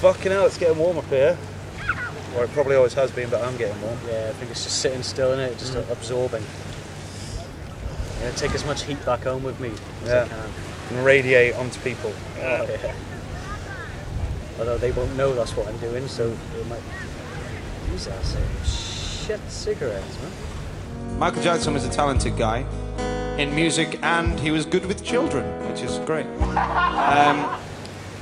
Fucking hell, it's getting warm up here. Or it probably always has been, but I'm getting warm. Yeah, I think it's just sitting still in it, just absorbing. Yeah, take as much heat back home with me as I can. And radiate onto people. Oh, yeah. Although they won't know that's what I'm doing, so they might... These are some shit cigarettes, man. Michael Jackson was a talented guy in music, and he was good with children, which is great.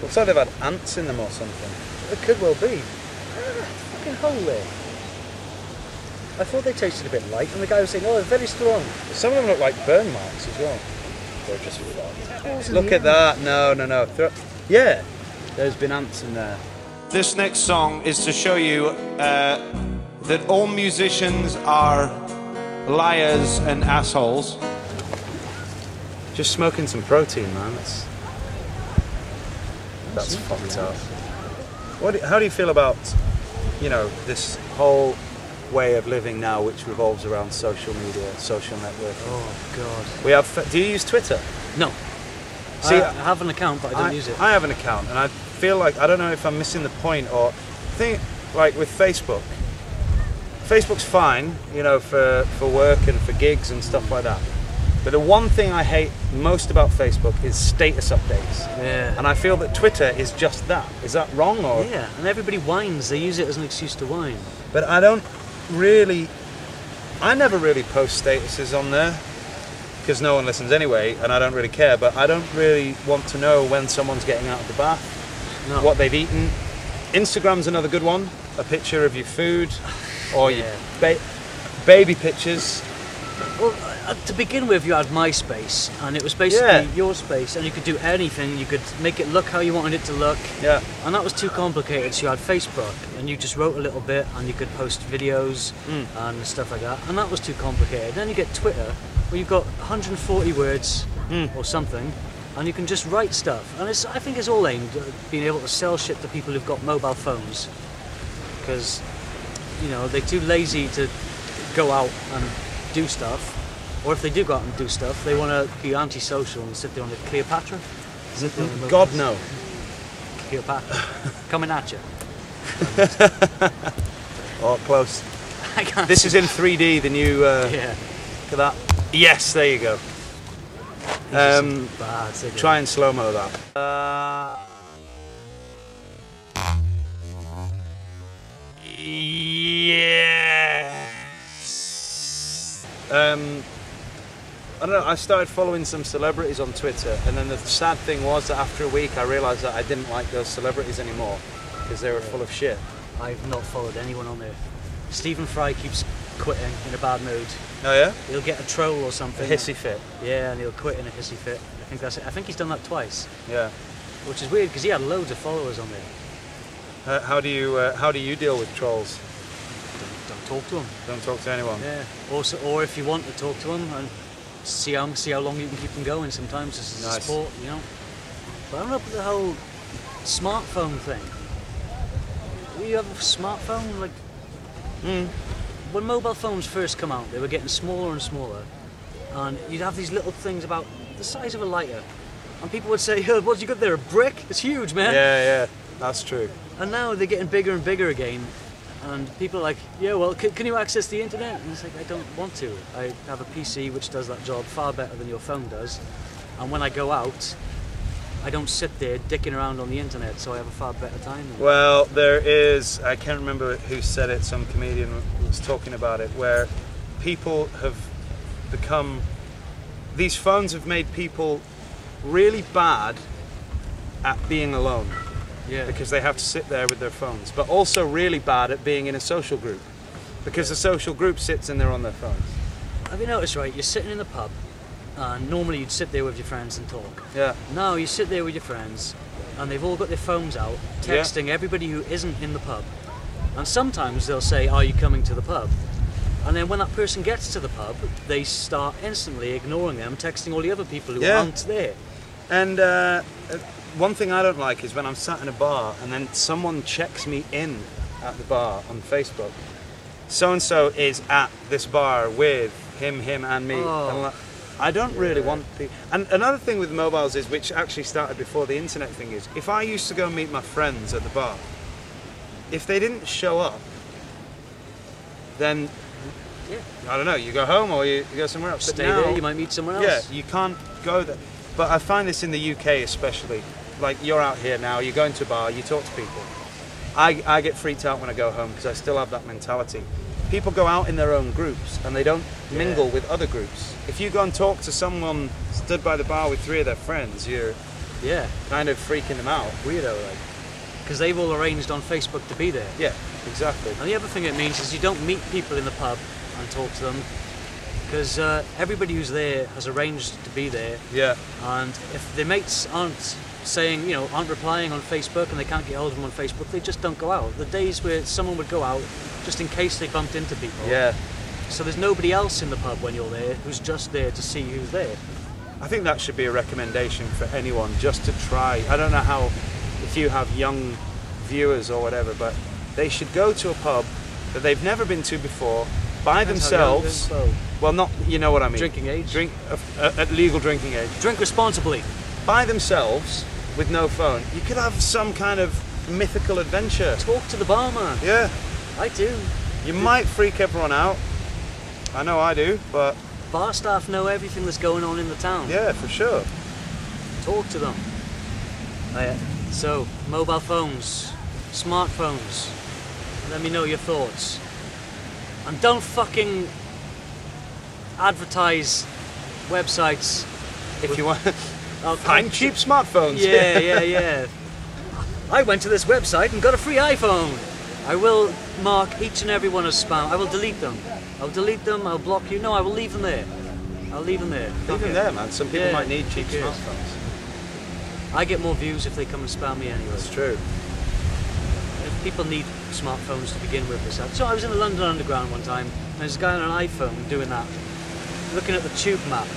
Looks like they've had ants in them or something. It could well be. Fucking hole there. I thought they tasted a bit light, and the guy was saying, oh, they're very strong. Some of them look like burn marks as well. They're just rotten. Look at that. No. Yeah, there's been ants in there. This next song is to show you that all musicians are liars and assholes. Just smoking some protein, man. That's fucked up. How do you feel about, you know, this whole way of living now, which revolves around social media, social networking? Oh God. Do you use Twitter? No. See, I have an account, but I don't use it. I have an account, and I feel like, I don't know if I'm missing the point, or think like with Facebook. Facebook's fine, you know, for work and for gigs and stuff like that. But the one thing I hate most about Facebook is status updates. Yeah. And I feel that Twitter is just that. Is that wrong? Or? Yeah, and everybody whines. They use it as an excuse to whine. But I never really post statuses on there, because no one listens anyway, and I don't really care. But I don't really want to know when someone's getting out of the bath, what they've eaten. Instagram's another good one. A picture of your food, or your baby pictures. Well, to begin with, you had MySpace, and it was basically your space, and you could do anything. You could make it look how you wanted it to look. Yeah. And that was too complicated, so you had Facebook, and you just wrote a little bit, and you could post videos and stuff like that, and that was too complicated. Then you get Twitter, where you've got 140 words or something, and you can just write stuff. And I think it's all aimed at being able to sell shit to people who've got mobile phones, because, you know, they're too lazy to go out and do stuff, or if they do go out and do stuff, they want to be antisocial and sit there on the Cleopatra. God no. Cleopatra, coming at you. Oh, close. This is in 3D. The new. Look at that. Yes, there you go. Try and slow mo that. I don't know, I started following some celebrities on Twitter, and then the sad thing was that after a week I realised that I didn't like those celebrities anymore, because they were full of shit. I've not followed anyone on there. Stephen Fry keeps quitting in a bad mood. Oh yeah? He'll get a troll or something. A hissy fit. Yeah, and he'll quit in a hissy fit. I think that's it. I think he's done that twice. Yeah. Which is weird, because he had loads of followers on there. How do you deal with trolls? Don't talk to them. Don't talk to anyone. Yeah. Or if you want to talk to them and see how long you can keep them going. Sometimes it's a sport, you know. But I don't know about the whole smartphone thing. You have a smartphone, like when mobile phones first come out, they were getting smaller and smaller, and you'd have these little things about the size of a lighter, and people would say, "Oh, what you got there? A brick? It's huge, man." Yeah, that's true. And now they're getting bigger and bigger again. And people are like, yeah, well, can you access the internet? And it's like, I don't want to. I have a PC which does that job far better than your phone does. And when I go out, I don't sit there dicking around on the internet, so I have a far better time. Well, there is, I can't remember who said it, some comedian was talking about it, where people have become, these phones have made people really bad at being alone. Yeah. Because they have to sit there with their phones, but also really bad at being in a social group, because the social group sits in there on their phones. Have you noticed, right, you're sitting in the pub, and normally you'd sit there with your friends and talk. Yeah. Now you sit there with your friends, and they've all got their phones out, texting everybody who isn't in the pub. And sometimes they'll say, are you coming to the pub? And then when that person gets to the pub, they start instantly ignoring them, texting all the other people who aren't there. And one thing I don't like is when I'm sat in a bar and then someone checks me in at the bar on Facebook. So-and-so is at this bar with him and me. Oh. I don't really want people. And another thing with mobiles is, which actually started before the internet thing, is if I used to go meet my friends at the bar, if they didn't show up, then I don't know, you go home or you go somewhere else. Stay there, you might meet someone else. Yeah, you can't go there. But I find this in the UK especially. Like, you're out here now, you go into a bar, you talk to people. I get freaked out when I go home because I still have that mentality. People go out in their own groups and they don't mingle with other groups. If you go and talk to someone stood by the bar with 3 of their friends, you're kind of freaking them out, weirdo like. Because they've all arranged on Facebook to be there. Yeah, exactly. And the other thing it means is you don't meet people in the pub and talk to them, because everybody who's there has arranged to be there. Yeah. And if their mates aren't saying, aren't replying on Facebook and they can't get hold of them on Facebook, they just don't go out. The days where someone would go out just in case they bumped into people. Yeah. So there's nobody else in the pub when you're there who's just there to see who's there. I think that should be a recommendation for anyone, just to try. I don't know how, if you have young viewers or whatever, but they should go to a pub that they've never been to before, by themselves. Well, not, you know what I mean. Drinking age. At legal drinking age. Drink responsibly. By themselves, with no phone. You could have some kind of mythical adventure. Talk to the barman. Yeah. I do. You might freak everyone out. I know I do, but... Bar staff know everything that's going on in the town. Yeah, for sure. Talk to them. So, mobile phones, smartphones, let me know your thoughts. And don't fucking advertise websites. If you want to find cheap smartphones. Yeah. I went to this website and got a free iPhone. I will mark each and every one as spam. I will delete them. I'll delete them, I'll block you. No, I will leave them there. I'll leave them there. Leave them there, man. Some people might need cheap smartphones. I get more views if they come and spam me anyway. That's true. People need smartphones to begin with. So I was in the London Underground one time, and there's a guy on an iPhone doing that, looking at the tube map,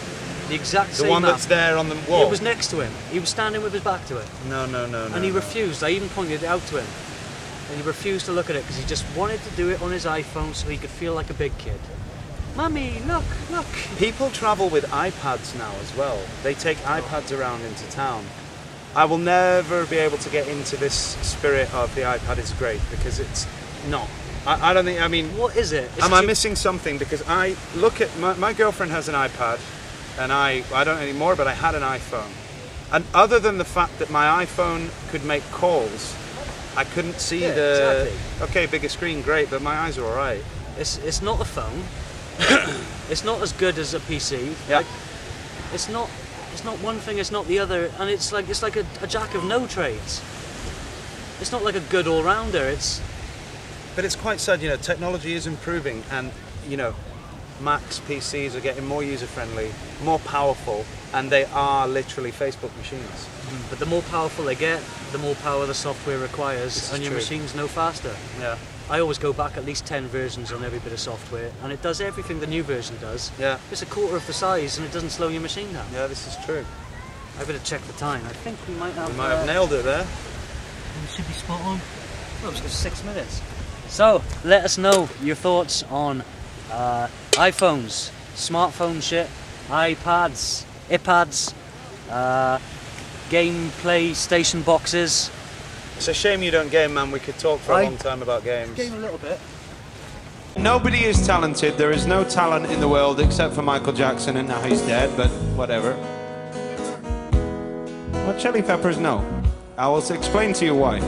the exact same The one map. that's there on the wall? It was next to him. He was standing with his back to it. No. And he refused. I even pointed it out to him. And he refused to look at it because he just wanted to do it on his iPhone so he could feel like a big kid. Mummy, look. People travel with iPads now as well. They take iPads around into town. I will never be able to get into this spirit of the iPad is great, because it's not. I don't think, I mean... What is it? Am I missing something? Because I look at... My girlfriend has an iPad, and I don't anymore, but I had an iPhone. And other than the fact that my iPhone could make calls, I couldn't see exactly. Okay, bigger screen, great, but my eyes are alright. It's not a phone. It's not as good as a PC. Yeah. Like, it's not one thing, it's not the other, and it's like a jack of no trades. It's not like a good all-rounder. But it's quite sad, technology is improving, and Macs PCs are getting more user-friendly, more powerful, and they are literally Facebook machines. But the more powerful they get, the more power the software requires, and your true. machine's no faster. Yeah. I always go back at least 10 versions on every bit of software, and it does everything the new version does. Yeah. It's a quarter of the size, and it doesn't slow your machine down. Yeah, this is true. I better check the time. I think we might have... We might have nailed it there. We should be spot on. Well, it's just 6 minutes. So, let us know your thoughts on iPhones, smartphone shit, iPads, gameplay station boxes. It's a shame you don't game, man. We could talk for a long time about games. Game a little bit. Nobody is talented. There is no talent in the world except for Michael Jackson, and now he's dead, but whatever. Well, Chili Peppers, no. I will explain to you why.